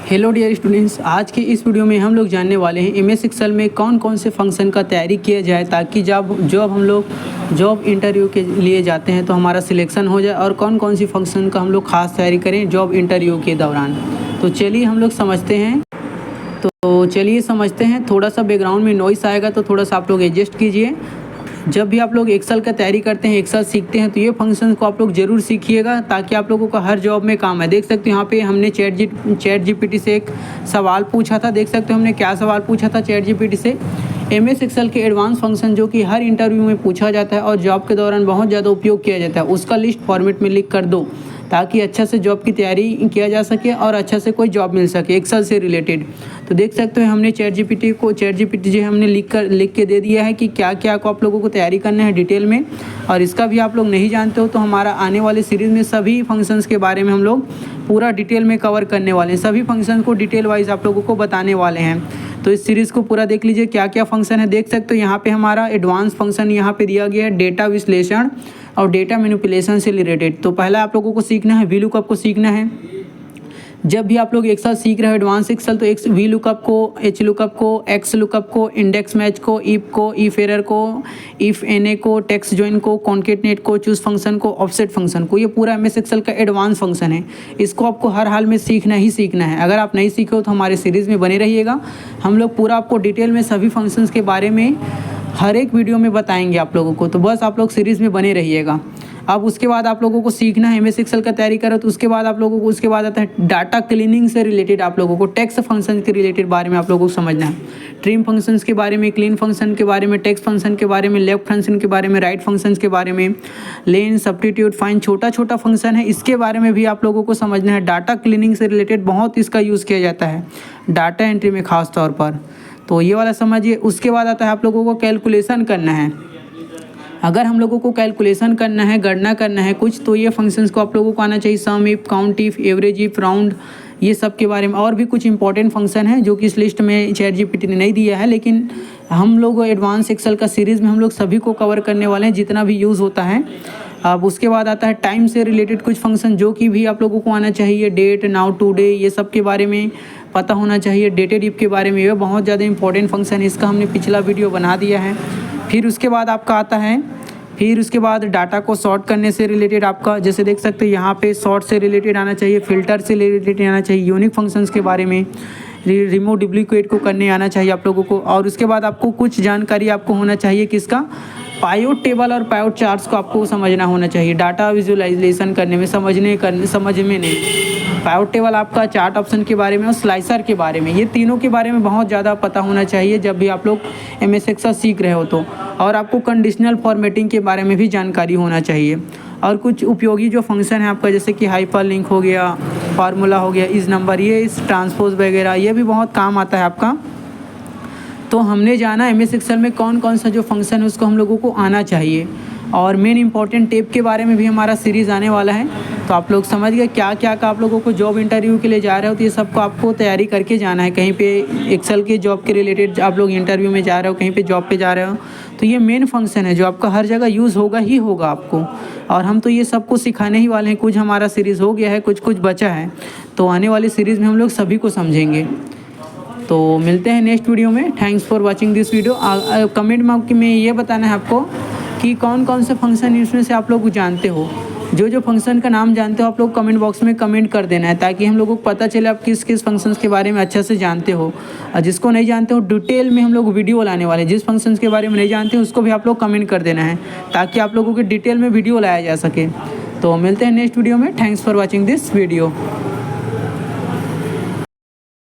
Hello dear students, आज के इस वीडियो में हम लोग जानने वाले हैं एमएस एक्सेल में कौन कौन से फंक्शन का तैयारी किया जाए ताकि जब हम लोग जॉब इंटरव्यू के लिए जाते हैं तो हमारा सिलेक्शन हो जाए, और कौन कौन सी फंक्शन का हम लोग खास तैयारी करें जॉब इंटरव्यू के दौरान। तो चलिए हम लोग समझते हैं। थोड़ा सा बैकग्राउंड में नॉइस आएगा तो थोड़ा सा आप लोग एडजस्ट कीजिए। जब भी आप लोग एक्सेल का तैयारी करते हैं, एक्सेल सीखते हैं, तो ये फंक्शन को आप लोग ज़रूर सीखिएगा ताकि आप लोगों का हर जॉब में काम है। देख सकते हो यहाँ पे हमने चैट जीपीटी से एक सवाल पूछा था। देख सकते हो हमने क्या सवाल पूछा था चैट जीपीटी से। एमएस एक्सेल के एडवांस फंक्शन जो कि हर इंटरव्यू में पूछा जाता है और जॉब के दौरान बहुत ज़्यादा उपयोग किया जाता है, उसका लिस्ट फॉर्मेट में लिख कर दो ताकि अच्छा से जॉब की तैयारी किया जा सके और अच्छा से कोई जॉब मिल सके एक्सेल से रिलेटेड। तो देख सकते हो हमने चैट जीपीटी जो हमने लिख के दे दिया है कि क्या क्या को आप लोगों को तैयारी करना है डिटेल में। और इसका भी आप लोग नहीं जानते हो तो हमारा आने वाले सीरीज़ में सभी फंक्शंस के बारे में हम लोग पूरा डिटेल में कवर करने वाले हैं। सभी फंक्शन को डिटेल वाइज आप लोगों को बताने वाले हैं। तो इस सीरीज़ को पूरा देख लीजिए क्या क्या फंक्शन है। देख सकते हो यहाँ पे हमारा एडवांस फंक्शन यहाँ पे दिया गया है, डेटा विश्लेषण और डेटा मैनिपुलेशन से रिलेटेड। तो पहला आप लोगों को सीखना है VLOOKUP को सीखना है। जब भी आप लोग एक्सेल सीख रहे हो एडवांस एक्सेल, तो VLOOKUP को, HLOOKUP को, XLOOKUP को, इंडेक्स मैच को, इफ को, इफ एरर को, इफ NA को, टेक्स्ट जॉइन को, कॉन्केटनेट को, चूज फंक्शन को, ऑफसेट फंक्शन को, ये पूरा एमएस एक्सेल का एडवांस फंक्शन है। इसको आपको हर हाल में सीखना ही सीखना है। अगर आप नहीं सीखे हो तो हमारे सीरीज़ में बने रहिएगा। हम लोग पूरा आपको डिटेल में सभी फंक्शंस के बारे में हर एक वीडियो में बताएंगे आप लोगों को। तो बस आप लोग सीरीज़ में बने रहिएगा। अब उसके बाद आप लोगों को सीखना है एमएस एक्सेल का तैयारी करो तो उसके बाद आप लोगों को उसके बाद आता है डाटा क्लीनिंग से रिलेटेड। आप लोगों को टेक्स्ट फंक्शन के रिलेटेड बारे में आप लोगों को समझना है। ट्रिम फंक्शंस के बारे में, क्लीन फंक्शन के बारे में, टेक्स्ट फंक्शन के बारे में, लेफ्ट फंक्शन के बारे में, राइट फंक्शन के बारे में, लेन, सब्स्टिट्यूट, फाइंड, छोटा छोटा फंक्शन है, इसके बारे में भी आप लोगों को समझना है। डाटा क्लीनिंग से रिलेटेड बहुत इसका यूज़ किया जाता है डाटा एंट्री में खास तौर पर। तो ये वाला समझिए। उसके बाद आता है आप लोगों को कैलकुलेशन करना है। अगर हम लोगों को कैलकुलेशन करना है, गणना करना है कुछ, तो ये फंक्शंस को आप लोगों को आना चाहिए। Sum if, count if, average if, round, ये सब के बारे में। और भी कुछ इंपॉर्टेंट फंक्शन है जो कि इस लिस्ट में चैट जीपीटी ने नहीं दिया है, लेकिन हम लोग एडवांस एक्सेल का सीरीज़ में हम लोग सभी को कवर करने वाले हैं जितना भी यूज़ होता है। अब उसके बाद आता है टाइम से रिलेटेड कुछ फंक्शन जो कि भी आप लोगों को आना चाहिए। डेट, नाउ, टुडे, ये सब के बारे में पता होना चाहिए। डेटेड इफ के बारे में, ये बहुत ज़्यादा इंपॉर्टेंट फंक्शन है, इसका हमने पिछला वीडियो बना दिया है। फिर उसके बाद आपका आता है, फिर उसके बाद डाटा को सॉर्ट करने से रिलेटेड आपका, जैसे देख सकते हैं यहाँ पे सॉर्ट से रिलेटेड आना चाहिए, फिल्टर से रिलेटेड आना चाहिए, यूनिक फंक्शंस के बारे में, रिमूव डुप्लीकेट को करने आना चाहिए आप लोगों को। और उसके बाद आपको कुछ जानकारी आपको होना चाहिए किसका, पायोट टेबल और पायोट चार्ट्स को आपको समझना होना चाहिए डाटा विजुअलाइजेशन करने में, समझ में नहीं। पायोट टेबल आपका चार्ट ऑप्शन के बारे में और स्लाइसर के बारे में, ये तीनों के बारे में बहुत ज़्यादा पता होना चाहिए जब भी आप लोग एमएस एक्सेल सीख रहे हो तो। और आपको कंडीशनल फॉर्मेटिंग के बारे में भी जानकारी होना चाहिए। और कुछ उपयोगी जो फंक्शन है आपका, जैसे कि हाइपर लिंक हो गया, फार्मूला हो गया, इस नंबर, ये इस ट्रांसपोज वगैरह, ये भी बहुत काम आता है आपका। तो हमने जाना एमएस एक्सेल में कौन कौन सा जो फंक्शन है उसको हम लोगों को आना चाहिए। और मेन इंपॉर्टेंट टेप के बारे में भी हमारा सीरीज़ आने वाला है। तो आप लोग समझ गए क्या क्या का आप लोगों को जॉब इंटरव्यू के लिए जा रहे हो तो ये सबको आपको तैयारी करके जाना है। कहीं पे एक्सेल के जॉब के रिलेटेड आप लोग इंटरव्यू में जा रहे हो, कहीं पे जॉब पे जा रहे हो, तो ये मेन फंक्शन है जो आपका हर जगह यूज़ होगा ही होगा आपको। और हम तो ये सबको सिखाने ही वाले हैं। कुछ हमारा सीरीज़ हो गया है, कुछ बचा है, तो आने वाली सीरीज़ में हम लोग सभी को समझेंगे। तो मिलते हैं नेक्स्ट वीडियो में। Thanks for watching this video. Comment में ये बताना है आपको कि कौन कौन से फंक्शन इसमें से आप लोग जानते हो। जो फंक्शन का नाम जानते हो आप लोग कमेंट बॉक्स में कमेंट कर देना है ताकि हम लोगों को पता चले आप किस किस फंक्शंस के बारे में अच्छा से जानते हो। और जिसको नहीं जानते हो डिटेल में हम लोग वीडियो लाने वाले हैं। जिस फंक्शंस के बारे में नहीं जानते उसको भी आप लोग कमेंट कर देना है ताकि आप लोगों के डिटेल में वीडियो लाया जा सके। तो मिलते हैं नेक्स्ट वीडियो में। Thanks for watching this video.